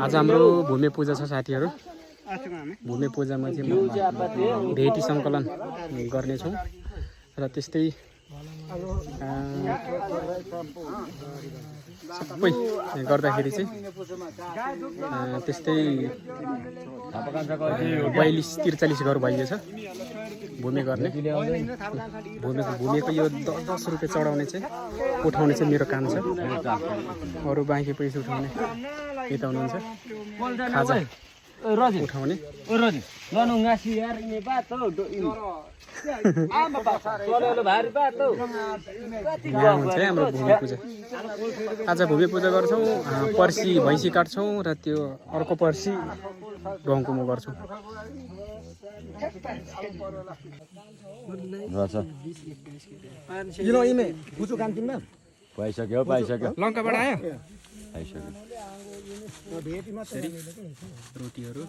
आज हाम्रो भूमि पूजा छ साथीहरू। भूमि पूजामा चाहिँ म भेटी सङ्कलन गर्नेछौँ र त्यस्तै सबै गर्दाखेरि चाहिँ त्यस्तै 42-43 घर भइएछ भूमि गर्ने। भूमिको यो 10 रुपियाँ चढाउने चाहिँ उठाउने चाहिँ मेरो काम छ। अरू बाँकी पैसा उठाउने यता हुनुहुन्छ खाजा उठाउने। यहाँ हुन्छ हाम्रो भूमि पूजा। आज भूमि पूजा गर्छौँ, पर्सि भैँसी काट्छौँ र त्यो अर्को पर्सि गहुँकुमो गर्छौँ। पाइसक्यो लङ्काबाट आयो आइसक्यो। रोटीहरू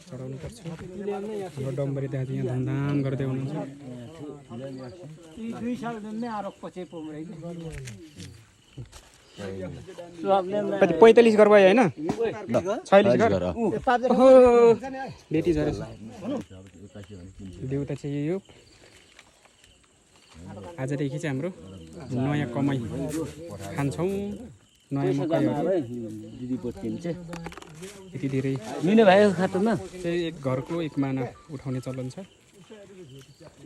चढाउनु पर्छ। हाम्रो डम्बरी दाजु यहाँ धुमधाम गर्दै हुनुहुन्छ। 45 घर भयो होइन? 46 घर बेटी झरेछ। देउता चाहिँ यो आजदेखि चाहिँ हाम्रो नयाँ कमाइ खान्छौँ। नयाँ मकैहरू यति धेरै मिने भएको खातामा चाहिँ एक घरको एक माना उठाउने चलन छ।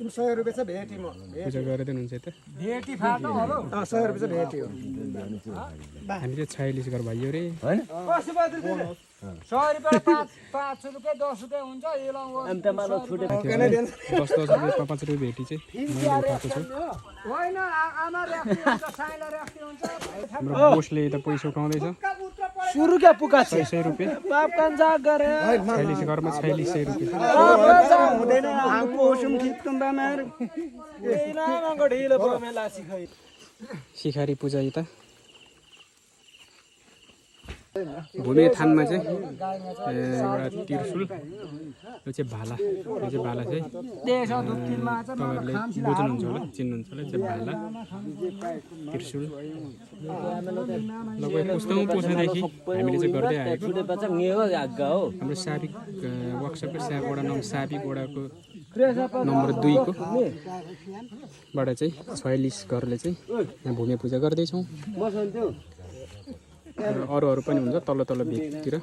100 रुपैयाँ छ भेटी म पूजा गरिदिनु हुन्छ यता। भेटी फाटो हो 100 रुपैयाँ छ भेटी हो। हामी चाहिँ 46 घर भइयो रे हैन 100 रुपैयाँ 5 रुपैयाँ 10 रुपैयाँ हुन्छ। अन्त malo छुटे 10 रुपैयाँ 5 रुपैयाँ भेटी चाहिँ मैले उठाएको छु। होइन आमा राख्ने हुन्छ साइला राख्ने हुन्छ। हाम्रो बोसले त पैसा उठाउँदैछ। सुरु क्या पुका 600 रुपैयाँ। पाप कान्छ गरे 46 घरमा 4600 रुपैयाँ। हुँदैन हाम्रो पोसुम खिच्कुम बामार ए नामाको ढिलो बमेला सिखै। सिखारी पूजा यता भूमि थानमा चाहिँ एउटा त्रिशूल, यो चाहिँ भाला। यो चाहिँ भाला चाहिँ तपाईँहरूले बुझ्नुहुन्छ होला, चिन्नुहुन्छ होला। चाहिँ भाला त्रिशूल लगभग पुस्तादेखि हामीले चाहिँ गर्दै आएको। हाम्रो साबिक वर्कसपको वडा नम्बर साबिक वडाको नम्बर 2 को बाट चाहिँ 46 घरले चाहिँ यहाँ भूमि पूजा गर्दैछौँ। अरू पनि हुन्छ तल्लो तल्लो भिततिर।